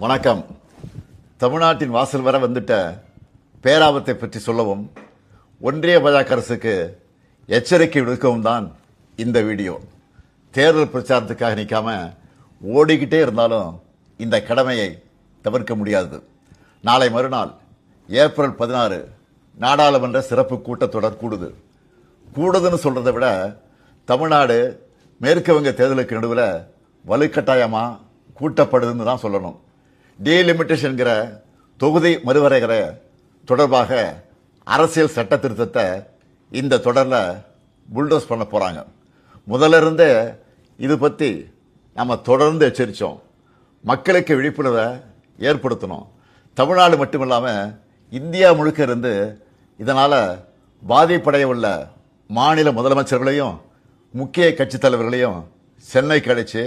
வணக்கம். தமிழ்நாட்டின் வாசல் வர வந்துட்ட பேராபத்தை பற்றி சொல்லவும் ஒன்றிய பாஜக அரசுக்கு எச்சரிக்கை விடுக்கவும் தான் இந்த வீடியோ. தேர்தல் பிரச்சாரத்துக்காக நிற்காம ஓடிக்கிட்டே இருந்தாலும் இந்த கடமையை தவிர்க்க முடியாது. நாளை மறுநாள் ஏப்ரல் 16 நாடாளுமன்ற சிறப்பு கூட்டத்தொடர் கூடுதுன்னு சொல்றதை விட தமிழ்நாடு மேற்கு வங்க தேர்தலுக்கு நடுவில் வலுக்கட்டாயமா கூட்டப்படுதுன்னு தான் சொல்லணும். டீலிமிட்டேஷன்கிற தொகுதி மறுவரைகிற தொடர்பாக அரசியல் சட்ட திருத்தத்தை இந்த தொடரில் புல்டோஸ் பண்ண போறாங்க. முதல்ல இருந்தே இது பற்றி நம்ம தொடர்ந்து எச்சரித்தோம். மக்களுக்கு விழிப்புணர்வை ஏற்படுத்தணும். தமிழ்நாடு மட்டுமில்லாமல் இந்தியா முழுக்க இருந்து இதனால் பாதிப்படைய உள்ள மாநில முதலமைச்சர்களையும் முக்கிய கட்சித் தலைவர்களையும் சென்னைக்கு அழைச்சு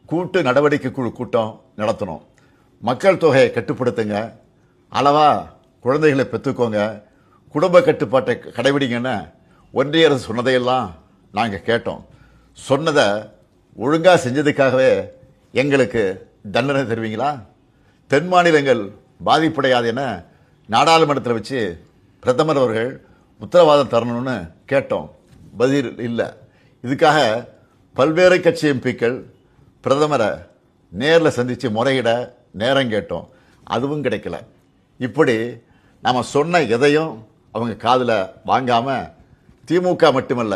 கூட்டு நடவடிக்கை குழு கூட்டம் நடத்தணும். மக்கள் தொகையை கட்டுப்படுத்துங்க, அளவா குழந்தைகளை பெற்றுக்கோங்க, குடும்ப கட்டுப்பாட்டை கடைபிடிங்கன்னு ஒன்றிய அரசு சொன்னதையெல்லாம் நாங்கள் கேட்டோம். சொன்னதை ஒழுங்காக செஞ்சதுக்காகவே எங்களுக்கு தண்டனை தருவீங்களா? தென் மாநிலங்கள் பாதிப்படையாது என நாடாளுமன்றத்தில் வச்சு பிரதமர் அவர்கள் உத்தரவாதம் தரணும்னு கேட்டோம். பதில் இல்லை. இதுக்காக பல்வேறு கட்சி எம்பிக்கள் பிரதமரை நேரில் சந்தித்து முறையிட நேரம் கேட்டோம். அதுவும் கிடைக்கல. இப்படி நம்ம சொன்ன எதையும் அவங்க காதில் வாங்காமல் திமுக மட்டுமல்ல,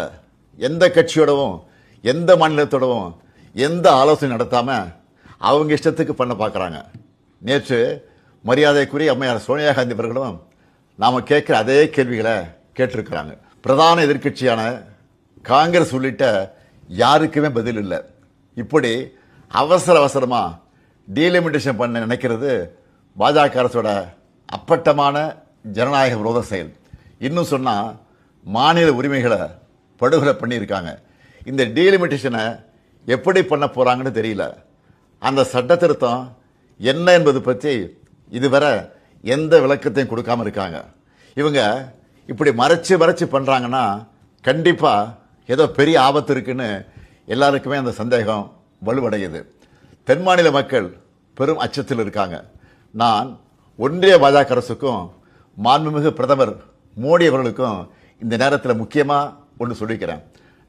எந்த கட்சியோடவும் எந்த மாநிலத்தோடவும் எந்த ஆலோசனை நடத்தாமல் அவங்க இஷ்டத்துக்கு பண்ண பார்க்குறாங்க. நேற்று மரியாதைக்குரிய அம்மையார் சோனியா காந்தி அவர்களும் நாம் கேட்குற அதே கேள்விகளை கேட்டிருக்கிறாங்க. பிரதான எதிர்க்கட்சியான காங்கிரஸ் உள்ளிட்ட யாருக்குமே பதில் இல்லை. இப்படி அவசரமாக டீலிமிட்டேஷன் பண்ண நினைக்கிறது பாஜக அரசோட அப்பட்டமான ஜனநாயக விரோத செயல். இன்னும் சொன்னால் மாநில உரிமைகளை படுகொலை பண்ணியிருக்காங்க. இந்த டீலிமிட்டேஷனை எப்படி பண்ண போகிறாங்கன்னு தெரியல. அந்த சட்ட திருத்தம் என்ன என்பது பற்றி இதுவரை எந்த விளக்கத்தையும் கொடுக்காம இருக்காங்க. இவங்க இப்படி மறைச்சு பண்ணுறாங்கன்னா கண்டிப்பாக ஏதோ பெரிய ஆபத்து இருக்குன்னு எல்லாருக்குமே அந்த சந்தேகம் வலுவடையுது. தென் மாநில மக்கள் பெரும் அச்சத்தில் இருக்காங்க. நான் ஒன்றிய பாஜக அரசுக்கும் மாண்புமிகு பிரதமர் மோடி அவர்களுக்கும் இந்த நேரத்தில் முக்கியமாக ஒன்று சொல்லிக்கிறேன்.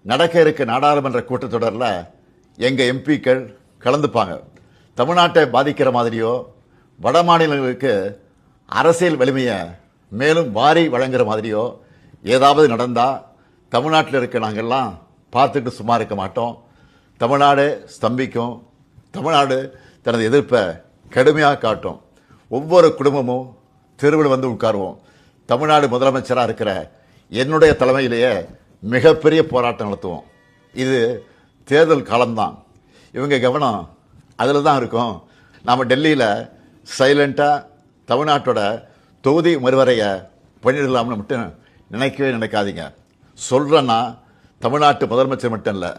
நடக்க இருக்க நாடாளுமன்ற கூட்டத்தொடரில் எங்கள் எம்பிக்கள் கலந்துப்பாங்க. தமிழ்நாட்டை பாதிக்கிற மாதிரியோ வட மாநிலங்களுக்கு அரசியல் வலிமையை மேலும் வாரி வழங்குற மாதிரியோ ஏதாவது நடந்தால் தமிழ்நாட்டில் இருக்க நாங்கள்லாம் பார்த்துட்டு சும்மா இருக்க மாட்டோம். தமிழ்நாடு ஸ்தம்பிக்கும். தமிழ்நாடு தனது எதிர்ப்பை கடுமையாக காட்டும். ஒவ்வொரு குடும்பமும் தெருவில் வந்து உட்காருவோம். தமிழ்நாடு முதலமைச்சராக இருக்கிற என்னுடைய தலைமையிலேயே மிகப்பெரிய போராட்டம் நடத்துவோம். இது தேர்தல் காலம்தான். இவங்க கவனம் அதில் தான் இருக்கும். நாம் டெல்லியில் சைலண்ட்டாக தமிழ்நாட்டோட தொகுதி மறுவரையை பண்ணிடலாம்னு மட்டும் நினைக்கவே நினைக்காதீங்க. சொல்கிறேன்னா தமிழ்நாட்டு முதலமைச்சர் மட்டும் இல்லை,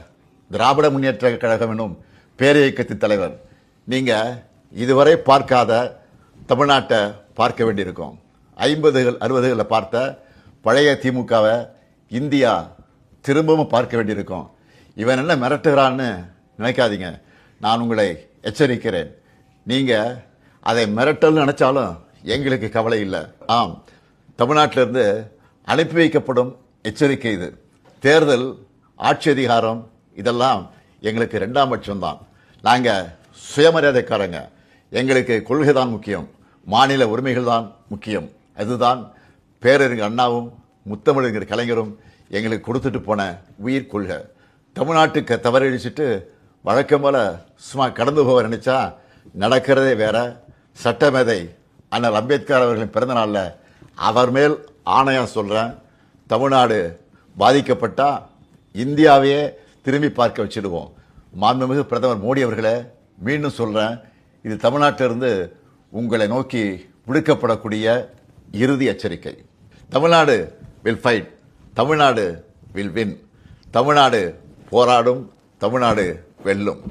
திராவிட முன்னேற்ற கழகம் என்னும் பேரியக்கத்தின் தலைவர். நீங்கள் இதுவரை பார்க்காத தமிழ்நாட்டை பார்க்க வேண்டியிருக்கும். 50கள் 60களில் பார்த்த பழைய திமுகவை இந்தியா திரும்பவும் பார்க்க வேண்டியிருக்கும். இவன் என்ன மிரட்டுகிறான்னு நினைக்காதீங்க. நான் உங்களை எச்சரிக்கிறேன். நீங்கள் அதை மிரட்டல்னு நினைச்சாலும் எங்களுக்கு கவலை இல்லை. ஆம், தமிழ்நாட்டிலிருந்து அனுப்பி வைக்கப்படும் எச்சரிக்கை இது. தேர்தல், ஆட்சி அதிகாரம் இதெல்லாம் எங்களுக்கு 2ஆம் பட்சம்தான். நாங்கள் சுயமரியாதைக்காரங்க. எங்களுக்கு கொள்கை தான் முக்கியம், மாநில உரிமைகள் தான் முக்கியம். அதுதான் பேரறிஞர் அண்ணாவும் முத்தமிழறிஞர் கலைஞரும் எங்களுக்கு கொடுத்துட்டு போன உயிர் கொள்கை. தமிழ்நாட்டுக்கு தவறழிச்சிட்டு வழக்கம் போல சும்மா கடந்து போக நினைச்சா நடக்கிறதே வேற. சட்டமேதை அண்ணல் அம்பேத்கர் அவர்களின் பிறந்த நாளில் அவர் மேல் ஆணையம் சொல்கிறேன், தமிழ்நாடு பாதிக்கப்பட்டா இந்தியாவையே திரும்பி பார்க்க வச்சிடுவோம். மாண்புமிகு பிரதமர் மோடி அவர்களே, மீண்டும் சொல்கிறேன், இது தமிழ்நாட்டிலிருந்து உங்களை நோக்கி விடுக்கப்படக்கூடிய இறுதி எச்சரிக்கை. Tamil Nadu will fight, Tamil Nadu will win. Tamil Nadu போராடும், தமிழ்நாடு வெல்லும்.